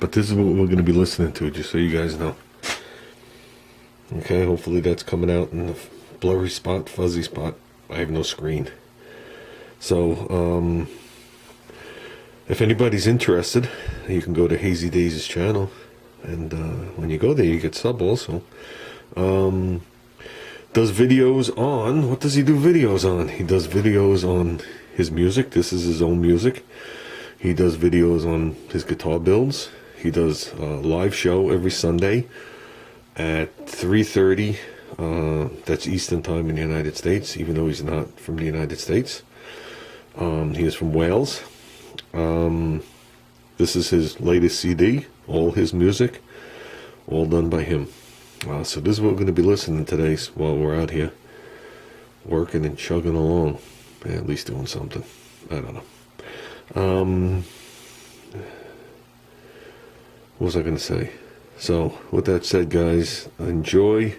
But this is what we're going to be listening to, just so you guys know. Okay, hopefully that's coming out in the blurry spot, fuzzy spot. I have no screen. So, if anybody's interested, you can go to Hazy Days' channel. And when you go there, you get sub also. Does videos on, what does he do videos on? He does videos on his music. This is his own music. He does videos on his guitar builds. He does a live show every Sunday at 3:30. That's Eastern time in the United States, even though he's not from the United States. He is from Wales. This is his latest CD, all his music, all done by him. So this is what we're going to be listening to today while we're out here working and chugging along. Yeah, at least doing something. I don't know. What was I going to say? So with that said, guys, enjoy.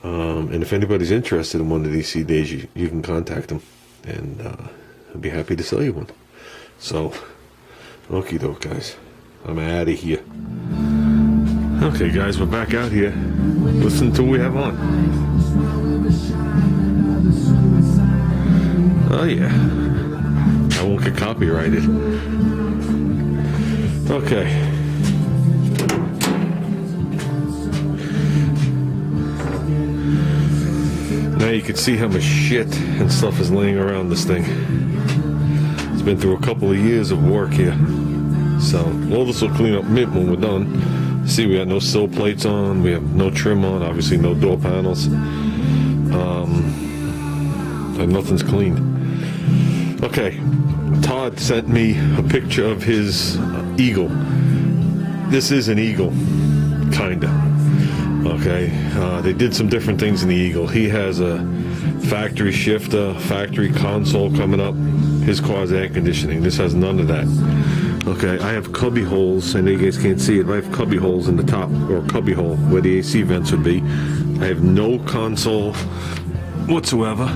And if anybody's interested in one of these CDs, you can contact them. And I'd be happy to sell you one. So, okie doke, guys. I'm out of here. Okay, guys, we're back out here. Listen to what we have on. Oh, yeah. I won't get copyrighted. Okay. Now you can see how much shit and stuff is laying around this thing. It's been through a couple of years of work here. So, all this will clean up mint when we're done. See, we got no sill plates on, we have no trim on, obviously no door panels, and nothing's cleaned. Okay, Todd sent me a picture of his Eagle. This is an Eagle, kinda. Okay, they did some different things in the Eagle. He has a factory shifter, factory console coming up. His car's air conditioning. This has none of that. Okay, I have cubby holes. I know you guys can't see it, but I have cubby holes in the top, or cubby hole where the AC vents would be. I have no console whatsoever.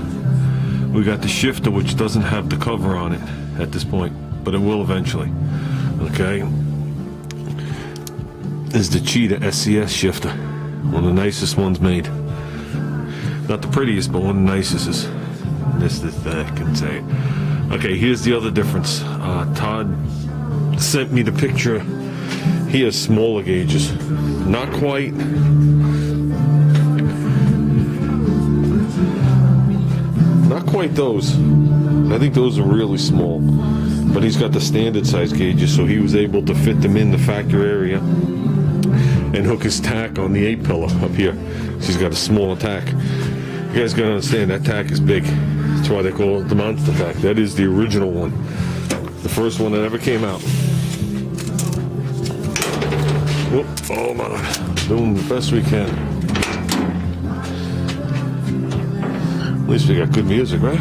We got the shifter, which doesn't have the cover on it at this point, but it will eventually. Okay, this is the Cheetah SCS shifter, one of the nicest ones made. Not the prettiest, but one of the nicest. This I can say it. Okay, here's the other difference. Todd sent me the picture. He has smaller gauges. Not quite. Not quite those. I think those are really small. But he's got the standard size gauges, so he was able to fit them in the factory area and hook his tack on the 8-pillar up here. So he's got a smaller tack. You guys gotta understand, that tack is big. That's why they call it the monster tack. That is the original one. The first one that ever came out. Whoop, hold on. Doing the best we can. At least we got good music, right?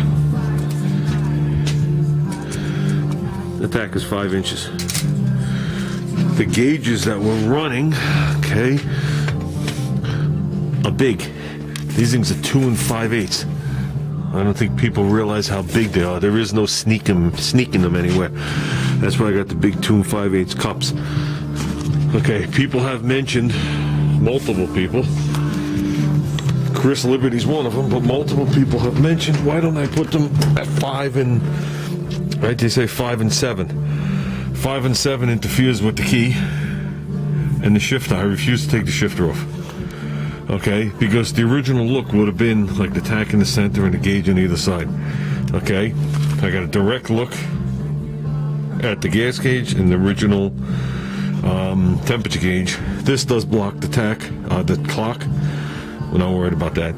The tack is 5 inches. The gauges that we're running, okay, are big. These things are 2 5/8. I don't think people realize how big they are. There is no sneaking them anywhere. That's why I got the big 2 5/8 cups. Okay, people have mentioned, multiple people, Chris Liberty's one of them, but multiple people have mentioned, why don't I put them at 5 and, right, they say 5 and 7. 5 and 7 interferes with the key and the shifter. I refuse to take the shifter off. Okay, because the original look would have been like the tack in the center and the gauge on either side. Okay, I got a direct look at the gas gauge and the original temperature gauge. This does block the tack, the clock. We're not worried about that.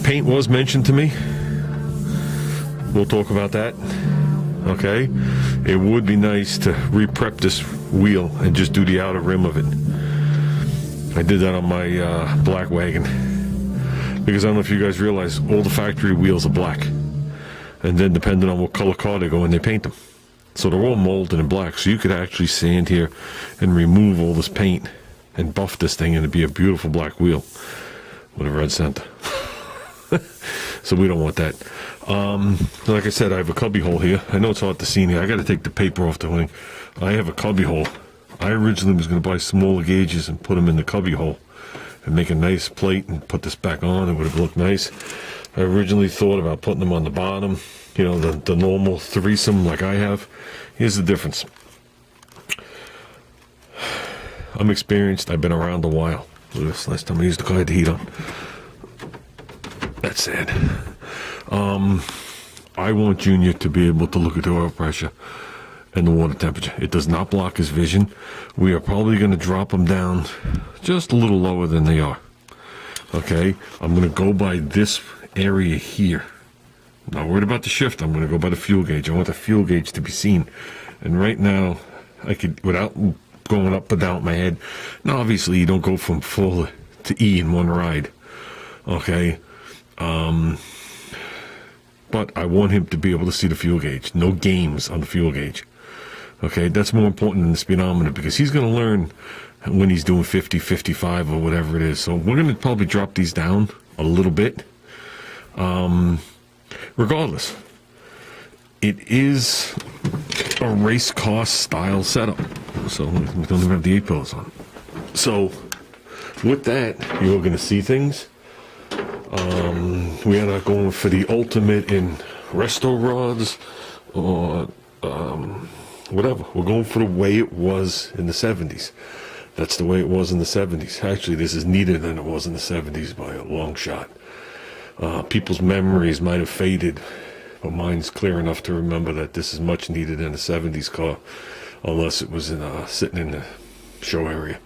Paint was mentioned to me. We'll talk about that. Okay, it would be nice to re-prep this wheel and just do the outer rim of it. I did that on my black wagon, because I don't know if you guys realize, all the factory wheels are black, and then depending on what color car they go in, they paint them. So they're all molded in black, so you could actually sand here and remove all this paint and buff this thing, and it'd be a beautiful black wheel with a red center. So we don't want that. Like I said, I have a cubby hole here. I know it's hard to see in here. I got to take the paper off the wing. I have a cubby hole. I originally was going to buy smaller gauges and put them in the cubby hole and make a nice plate and put this back on. It would have looked nice. I originally thought about putting them on the bottom, you know, the normal threesome like I have. Here's the difference. I'm experienced. I've been around a while. Look at this. Last time I used the car, I had the heat on. That's sad. I want Junior to be able to look at the oil pressure and the water temperature. It does not block his vision. We are probably going to drop them down just a little lower than they are. Okay? I'm going to go by this area here. I'm not worried about the shift. I'm going to go by the fuel gauge. I want the fuel gauge to be seen. And right now, I could, without going up and down with my head. Now, obviously, you don't go from full to E in one ride. Okay? But I want him to be able to see the fuel gauge. No games on the fuel gauge. Okay? That's more important than the speedometer because he's going to learn when he's doing 50, 55, or whatever it is. So we're going to probably drop these down a little bit. Regardless, it is a race car style setup. So we don't even have the 8 pillars on. So with that, you're going to see things. We are not going for the ultimate in resto rods or whatever. We're going for the way it was in the 70s. That's the way it was in the 70s. Actually, this is neater than it was in the 70s by a long shot. People's memories might have faded, but mine's clear enough to remember that this is much neater than a 70s car, unless it was sitting in the show area.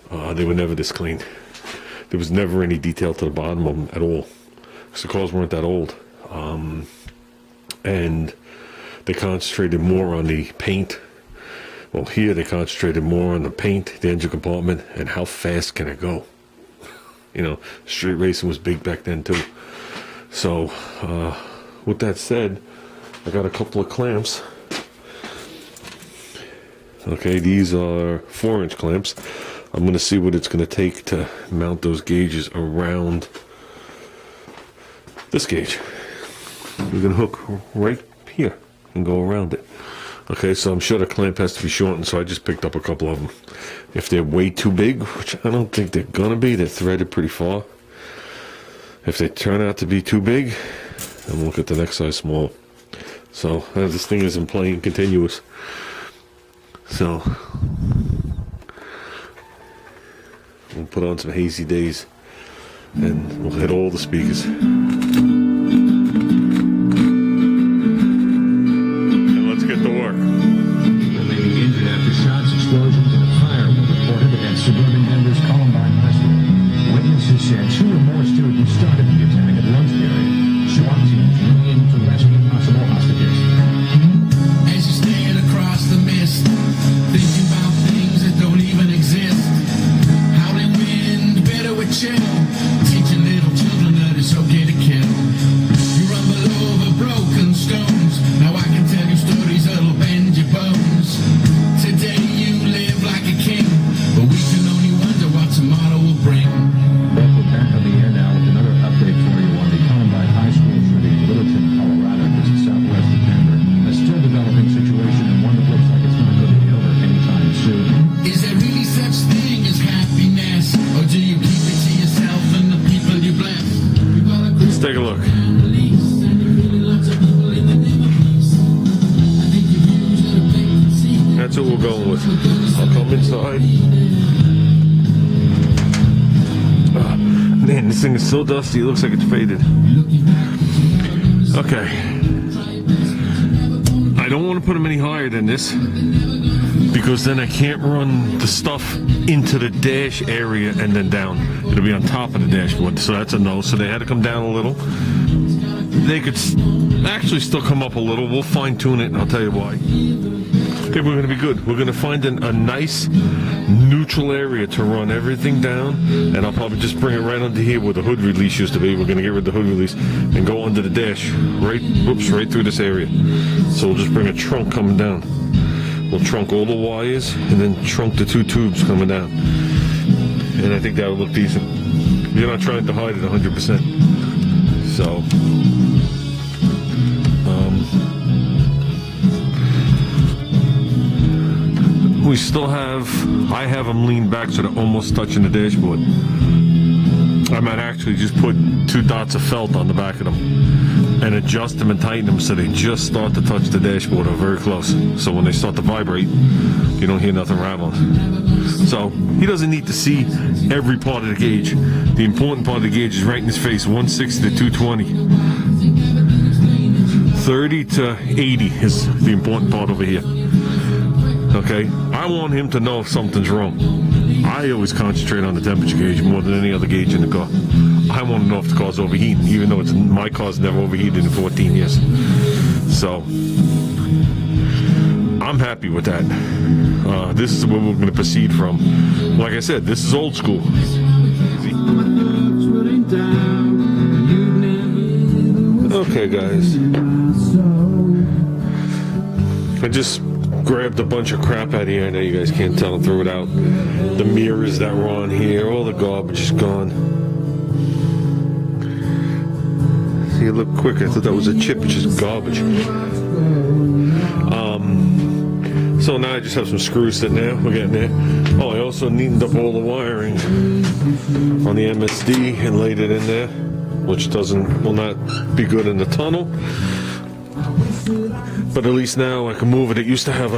They were never this clean. There was never any detail to the bottom of them at all, because the cars weren't that old. And they concentrated more on the paint. Well, here they concentrated more on the paint, the engine compartment, and how fast can it go. You know, street racing was big back then too. So, with that said, I got a couple of clamps. Okay, these are 4-inch clamps. I'm going to see what it's going to take to mount those gauges around this gauge. We're going to hook right here and go around it. Okay, so I'm sure the clamp has to be shortened, so I just picked up a couple of them. If they're way too big, which I don't think they're gonna be, they're threaded pretty far. If they turn out to be too big, then we'll look at the next size small. So this thing isn't playing continuous. So we'll put on some Hazy Days and we'll hit all the speakers. Suburban Denver's Columbine High School. Witnesses said 2 or more students started the attack at lunch period. SWAT teams moving in to rescue possible hostages. As you stand across the mist, thinking about things that don't even exist. Howling wind, bitter with chill, teaching little children that it's okay to kill. You rumble over broken stones. Now I can tell you stories that'll bend your bones. Today you live like a king, but we can only wonder what tomorrow will bring. Well, we're back on the air now with another update for you on the Columbine High School shooting in Littleton, Colorado, just southwest of Denver. A still developing situation and one that looks like it's not going to be over anytime soon. Is there really such thing as happiness, or do you keep it to yourself and the people you bless? Let's take a look. That's what we're going with. I'll come inside. Man, this thing is so dusty, it looks like it's faded. Okay. I don't want to put them any higher than this, because then I can't run the stuff into the dash area and then down. It'll be on top of the dashboard, so that's a no. So they had to come down a little. They could actually still come up a little. We'll fine tune it, and I'll tell you why. Okay, we're going to be good. We're going to find a nice neutral area to run everything down, and I'll probably just bring it right under here where the hood release used to be. We're going to get rid of the hood release and go under the dash, right through this area. So we'll just bring a trunk coming down. We'll trunk all the wires and then trunk the 2 tubes coming down. And I think that would look decent. You're not trying to hide it 100%. So, we still I have them leaned back so they're almost touching the dashboard. I might actually just put 2 dots of felt on the back of them and adjust them and tighten them so they just start to touch the dashboard or very close. So when they start to vibrate, you don't hear nothing rattling. So he doesn't need to see every part of the gauge. The important part of the gauge is right in his face, 160 to 220. 30 to 80 is the important part over here. Okay, I want him to know if something's wrong. I always concentrate on the temperature gauge more than any other gauge in the car. I want to know if the car's overheating, even though my car's never overheated in 14 years. So, I'm happy with that. This is where we're going to proceed from. Like I said, this is old school. Okay, guys. I just grabbed a bunch of crap out of here. I know you guys can't tell and threw it out. The mirrors that were on here, all the garbage is gone. See, it looked quick. I thought that was a chip. It's just garbage. So now I just have some screws sitting there. We're getting there. Oh, I also neatened up all the wiring on the MSD and laid it in there, which will not be good in the tunnel. But at least now I can move it. It used to have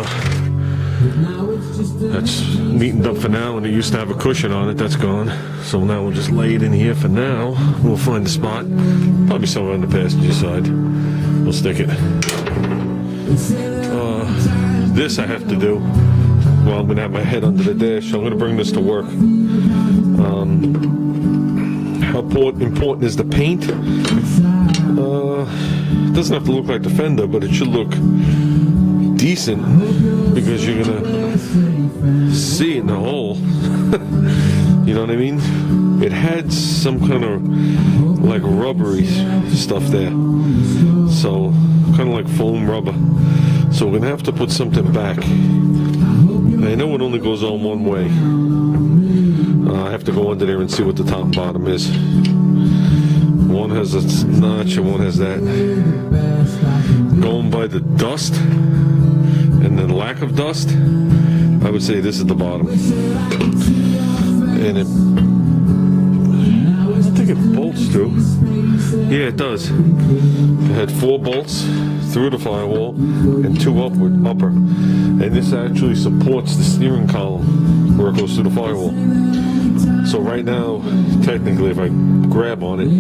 that's neatened up for now, and it used to have a cushion on it. That's gone. So now we'll just lay it in here for now. We'll find a spot, probably somewhere on the passenger side. We'll stick it. This I have to do. Well, I'm going to have my head under the dash, so I'm going to bring this to work. How important is the paint? It doesn't have to look like the fender, but it should look decent because you're gonna see it in the hole. You know what I mean? It had some kind of like rubbery stuff there, so kind of like foam rubber. So we're gonna have to put something back. I know it only goes on one way. I have to go under there and see what the top and bottom is. One has a notch and one has that. Going by the dust and the lack of dust, I would say this is the bottom. And I think it bolts too. Yeah, it does. It had 4 bolts through the firewall and 2 upper. And this actually supports the steering column where it goes through the firewall. So right now, technically, if I grab on it,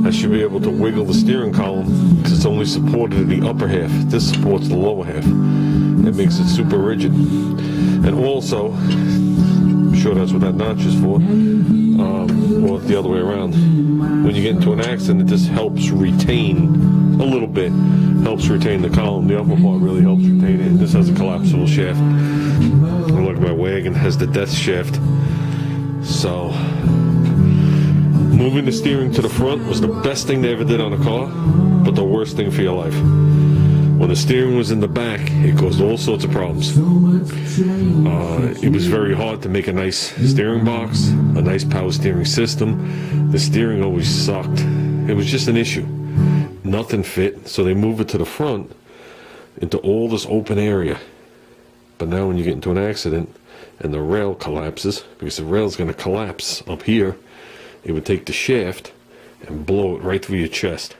I should be able to wiggle the steering column because it's only supported in the upper half. This supports the lower half. It makes it super rigid. And also, I'm sure that's what that notch is for, or the other way around. When you get into an accident, this helps retain a little bit. Helps retain the column. The upper part really helps retain it. This has a collapsible shaft. Look, my wagon has the death shaft. So, moving the steering to the front was the best thing they ever did on a car, but the worst thing for your life. When the steering was in the back, it caused all sorts of problems. It was very hard to make a nice steering box, a nice power steering system. The steering always sucked. It was just an issue. Nothing fit, so they moved it to the front into all this open area. But now when you get into an accident, and the rail collapses, because the rail is going to collapse up here, it would take the shaft and blow it right through your chest.